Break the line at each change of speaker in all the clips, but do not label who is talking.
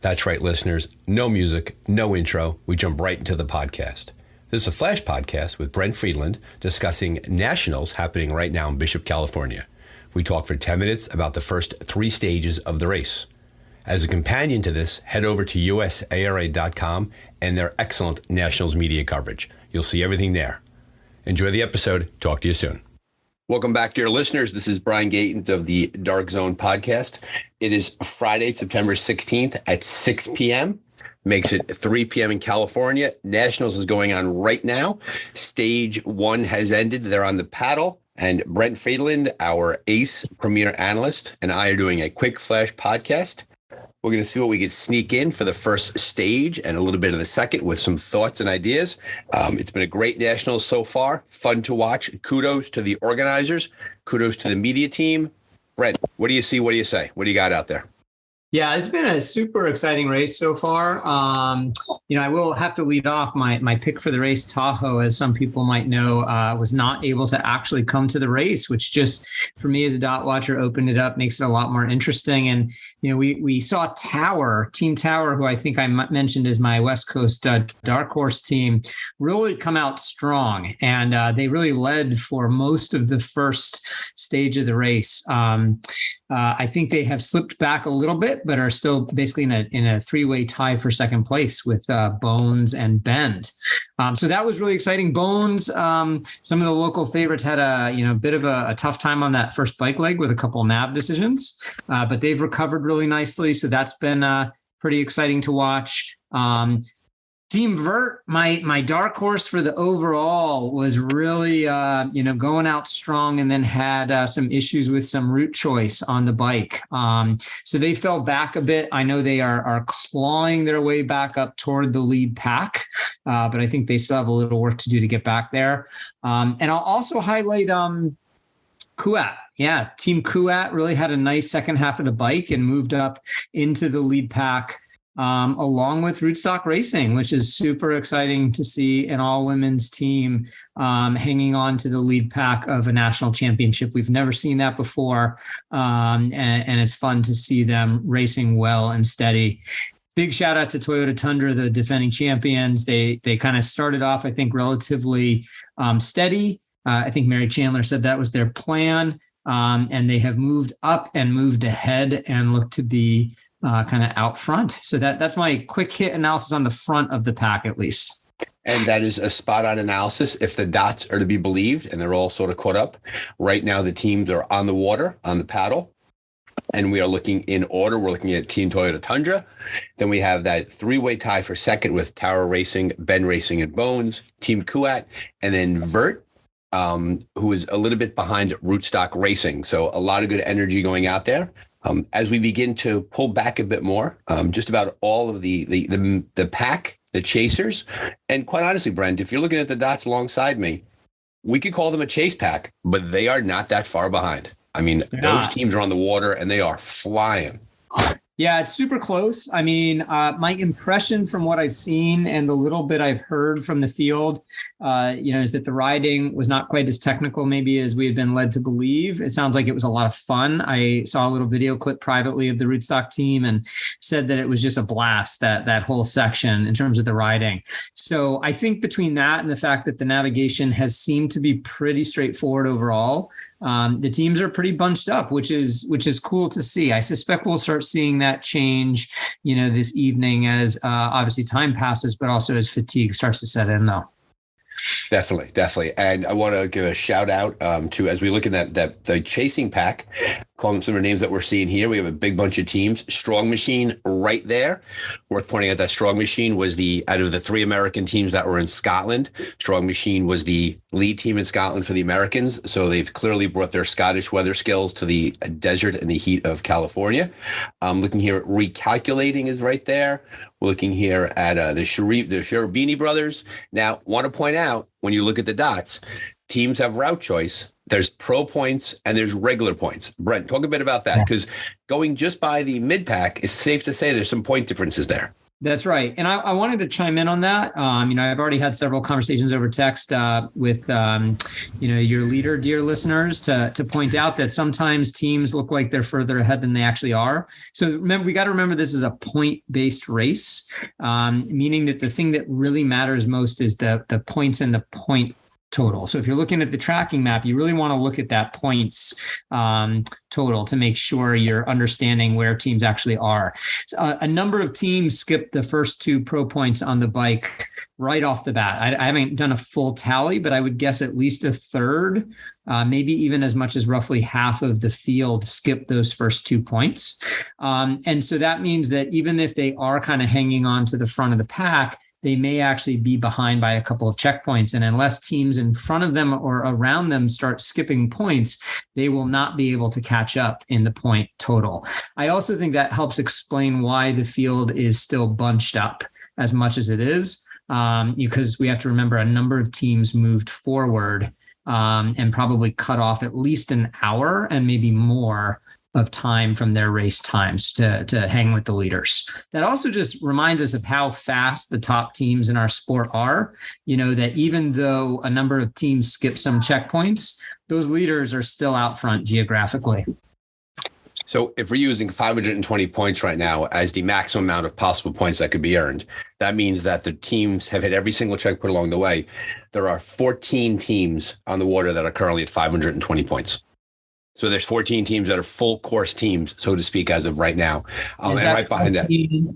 That's right, listeners. No music, no intro. We jump right into the podcast. This is a flash podcast with Brent Freedland discussing nationals happening right now in Bishop, California. We talk for 10 minutes about the first 3 stages of the race. As a companion to this, head over to USARA.com and their excellent nationals media coverage. You'll see everything there. Enjoy the episode. Talk to you soon. Welcome back, dear listeners. This is Brian Gatens of the Dark Zone podcast. It is Friday, September 16th at 6 p.m. Makes it 3 p.m. in California. Nationals is going on right now. Stage 1 has ended. They're on the paddle. And Brent Freedland, our ace premier analyst, and I are doing a quick flash podcast. We're going to see what we can sneak in for the first stage and a little bit of the second with some thoughts and ideas. It's been a great Nationals so far. Fun to watch. Kudos to the organizers. Kudos to the media team. Brent, what do you see? What do you say? What do you got out there?
Yeah, it's been a super exciting race so far. I will have to lead off my pick for the race. Tahoe, as some people might know, was not able to actually come to the race, which just for me as a dot watcher opened it up, makes it a lot more interesting. And we saw Team Tower, who I think I mentioned is my West Coast dark horse team, really come out strong, and they really led for most of the first stage of the race. I think they have slipped back a little bit, but are still basically in a 3-way tie for second place with Bones and Bend. So that was really exciting. Bones, some of the local favorites had a bit of a tough time on that first bike leg with a couple of nav decisions, but they've recovered really nicely. So that's been pretty exciting to watch. Team Vert, my dark horse for the overall, was really going out strong, and then had some issues with some route choice on the bike. So they fell back a bit. I know they are clawing their way back up toward the lead pack, but I think they still have a little work to do to get back there. And I'll also highlight Kuat. Yeah, Team Kuat really had a nice second half of the bike and moved up into the lead pack, along with Rootstock Racing, which is super exciting to see an all-women's team hanging on to the lead pack of a national championship. We've never seen that before, and it's fun to see them racing well and steady. Big shout out to Toyota Tundra, the defending champions. They kind of started off, I think, relatively steady. I think Mary Chandler said that was their plan, and they have moved up and moved ahead and look to be kind of out front. So that's my quick hit analysis on the front of the pack, at least.
And that is a spot-on analysis if the dots are to be believed, and they're all sort of caught up. Right now, the teams are on the water, on the paddle, and we are looking in order. We're looking at Team Toyota Tundra. Then we have that 3-way tie for second with Tower Racing, Ben Racing, and Bones, Team Kuat, and then Vert, who is a little bit behind Rootstock Racing. So a lot of good energy going out there. As we begin to pull back a bit more, just about all of the pack, the chasers, and quite honestly, Brent, if you're looking at the dots alongside me, we could call them a chase pack, but they are not that far behind. I mean, those teams are on the water and they are flying.
Yeah, it's super close. I mean, my impression from what I've seen and the little bit I've heard from the field, is that the riding was not quite as technical maybe as we had been led to believe. It sounds like it was a lot of fun. I saw a little video clip privately of the Rootstock team and said that it was just a blast, that whole section in terms of the riding. So I think between that and the fact that the navigation has seemed to be pretty straightforward overall, the teams are pretty bunched up, which is cool to see. I suspect we'll start seeing that change, this evening as obviously time passes, but also as fatigue starts to set in, though.
Definitely. And I want to give a shout out to, as we look at the chasing pack, calling some of the names that we're seeing here. We have a big bunch of teams. Strong Machine right there. Worth pointing out that Strong Machine was out of the 3 American teams that were in Scotland, Strong Machine was the lead team in Scotland for the Americans. So they've clearly brought their Scottish weather skills to the desert and the heat of California. Looking here at Recalculating is right there. We're looking here at the Cherubini brothers. Now, want to point out, when you look at the dots, teams have route choice. There's pro points and there's regular points. Brent, talk a bit about that, because going just by the mid-pack, it's safe to say there's some point differences there.
That's right. And I wanted to chime in on that. I've already had several conversations over text with, your leader, dear listeners, to point out that sometimes teams look like they're further ahead than they actually are. So remember, we got to remember this is a point-based race, meaning that the thing that really matters most is the points and the point total. So if you're looking at the tracking map, you really want to look at that points total to make sure you're understanding where teams actually are. A number of teams skipped the first 2 pro points on the bike right off the bat. I haven't done a full tally, but I would guess at least a third, maybe even as much as roughly half of the field skipped those first 2 points. And so that means that even if they are kind of hanging on to the front of the pack, they may actually be behind by a couple of checkpoints. And unless teams in front of them or around them start skipping points, they will not be able to catch up in the point total. I also think that helps explain why the field is still bunched up as much as it is, because we have to remember a number of teams moved forward and probably cut off at least an hour and maybe more of time from their race times to hang with the leaders. That also just reminds us of how fast the top teams in our sport are, that even though a number of teams skip some checkpoints, those leaders are still out front geographically.
So if we're using 520 points right now as the maximum amount of possible points that could be earned, that means that the teams have hit every single checkpoint along the way. There are 14 teams on the water that are currently at 520 points. So there's 14 teams that are full course teams, so to speak, as of right now. And right behind that.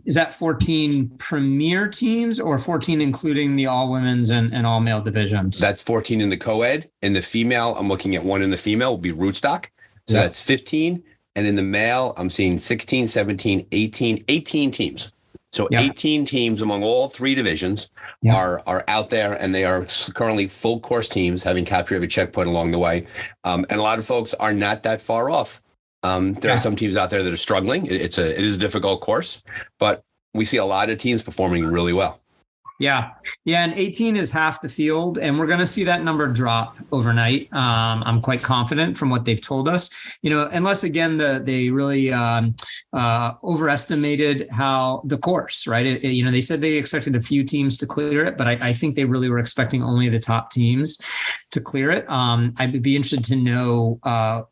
Is that 14 premier teams or 14 including the all women's and all male divisions?
That's 14 in the co-ed. In the female, I'm looking at one in the female will be Rootstock. So that's 15. And in the male, I'm seeing 16, 17, 18 teams. So 18 teams among all 3 divisions are out there, and they are currently full course teams having captured every checkpoint along the way. And a lot of folks are not that far off. There are some teams out there that are struggling. It is a difficult course, but we see a lot of teams performing really well.
Yeah. And 18 is half the field, and we're going to see that number drop overnight. I'm quite confident from what they've told us, unless again, they really overestimated how the course, right? They said they expected a few teams to clear it, but I think they really were expecting only the top teams to clear it. I would be interested to know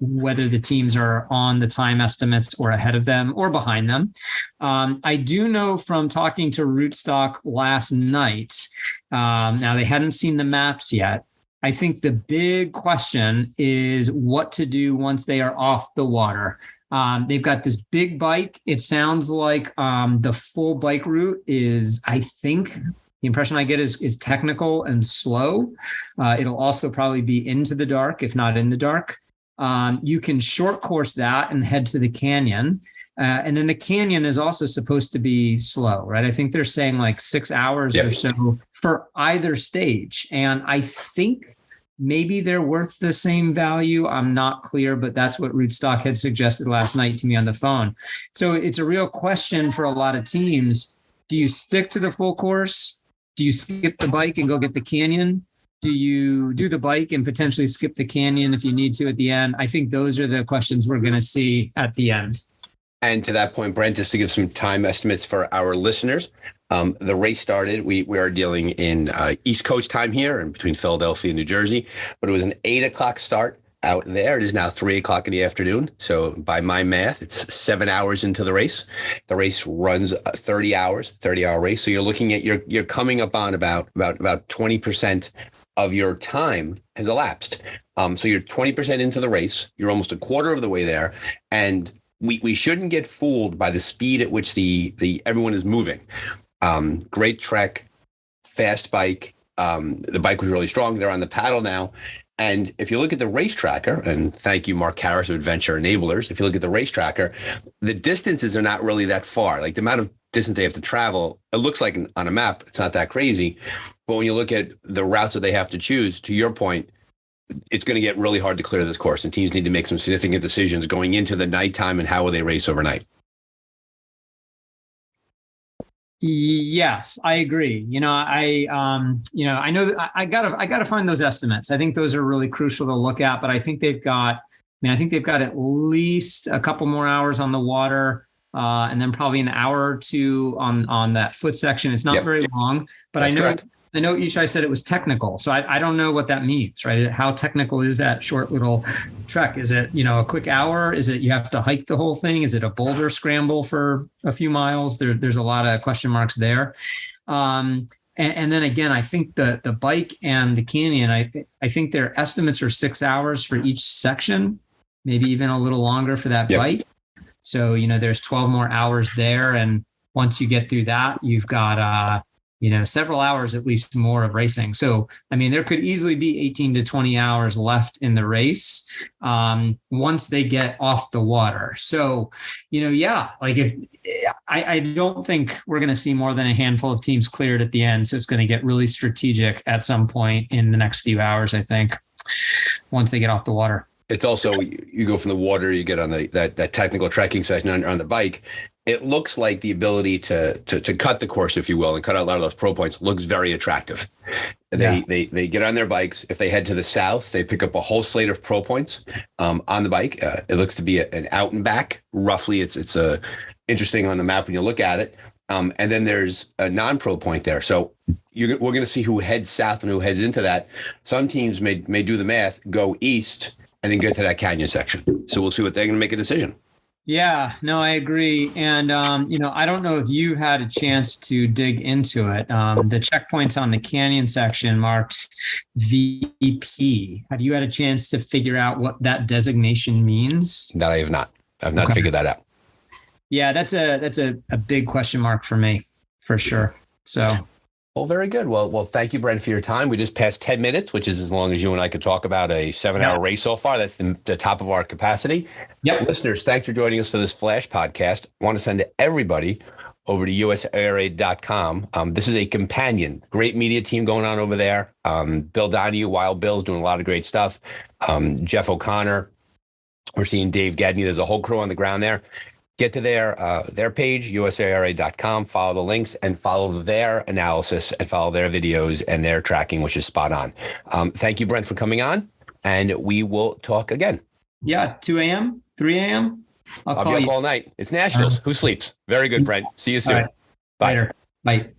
whether the teams are on the time estimates or ahead of them or behind them. I do know from talking to Rootstock last night, now they hadn't seen the maps yet. I think the big question is what to do once they are off the water. They've got this big bike. It sounds like the full bike route is, I think, the impression I get is technical and slow. It'll also probably be into the dark, if not in the dark. You can short course that and head to the canyon. And then the canyon is also supposed to be slow, right? I think they're saying like 6 hours or so for either stage. And I think maybe they're worth the same value. I'm not clear, but that's what Rootstock had suggested last night to me on the phone. So it's a real question for a lot of teams. Do you stick to the full course? Do you skip the bike and go get the canyon? Do you do the bike and potentially skip the canyon if you need to at the end? I think those are the questions we're going to see at the end.
And to that point, Brent, just to give some time estimates for our listeners, the race started. We are dealing in East Coast time here and between Philadelphia and New Jersey, but it was an 8 o'clock start out there. It is now 3 o'clock in the afternoon. So by my math, it's 7 hours into the race. The race runs 30 hours, 30-hour race. So you're looking at, you're coming up on about 20% of your time has elapsed. So you're 20% into the race. You're almost a quarter of the way there. And we shouldn't get fooled by the speed at which the everyone is moving. Great trek, fast bike. The bike was really strong. They're on the paddle now. And if you look at the race tracker, and thank you, Mark Harris of Adventure Enablers, if you look at the race tracker, the distances are not really that far. Like the amount of distance they have to travel, it looks like on a map, it's not that crazy. But when you look at the routes that they have to choose, to your point, it's going to get really hard to clear this course, and teams need to make some significant decisions going into the nighttime and how will they race overnight.
Yes, I agree. I know that I gotta find those estimates. I think those are really crucial to look at, but I think they've got at least a couple more hours on the water. and then probably an hour or two on that foot section. It's not
Yep.
very long, but
That's correct.
I know Ishai said it was technical. So I don't know what that means, right? How technical is that short little trek? Is it, a quick hour? Is it you have to hike the whole thing? Is it a boulder scramble for a few miles? There's a lot of question marks there. And then again, I think the bike and the canyon, I think their estimates are 6 hours for each section, maybe even a little longer for that bike. So, there's 12 more hours there. And once you get through that, you've got, several hours at least more of racing. So, there could easily be 18 to 20 hours left in the race once they get off the water. So, if I don't think we're going to see more than a handful of teams cleared at the end. So it's going to get really strategic at some point in the next few hours, I think, once they get off the water.
It's also, you go from the water, you get on that technical trekking session on the bike. It looks like the ability to cut the course, if you will, and cut out a lot of those pro points looks very attractive. They get on their bikes. If they head to the south, they pick up a whole slate of pro points on the bike. It looks to be an out and back. Roughly, it's interesting on the map when you look at it. And then there's a non-pro point there. So we're going to see who heads south and who heads into that. Some teams may do the math, go east, and then get to that canyon section. So we'll see what they're going to make a decision.
Yeah, no, I agree. And, I don't know if you had a chance to dig into it. The checkpoints on the canyon section marked VP. Have you had a chance to figure out what that designation means?
That I have not. I've not figured that out.
Yeah, that's a big question mark for me, for sure. So.
Well, very good. Well, thank you, Brent, for your time. We just passed 10 minutes, which is as long as you and I could talk about a 7-hour race so far. That's the top of our capacity.
Yep.
Listeners, thanks for joining us for this Flash podcast. I want to send everybody over to USARA.com. This is a companion, great media team going on over there. Bill Donahue, Wild Bill's doing a lot of great stuff. Jeff O'Connor. We're seeing Dave Gedney. There's a whole crew on the ground there. Get to their page, USARA.com, follow the links and follow their analysis and follow their videos and their tracking, which is spot on. Thank you, Brent, for coming on, and we will talk again.
Yeah, 2 a.m., 3 a.m. I'll
be
call
up
you
all night. It's Nationals. Who sleeps? Very good, Brent. See you soon.
Right.
Bye.
Later. Bye.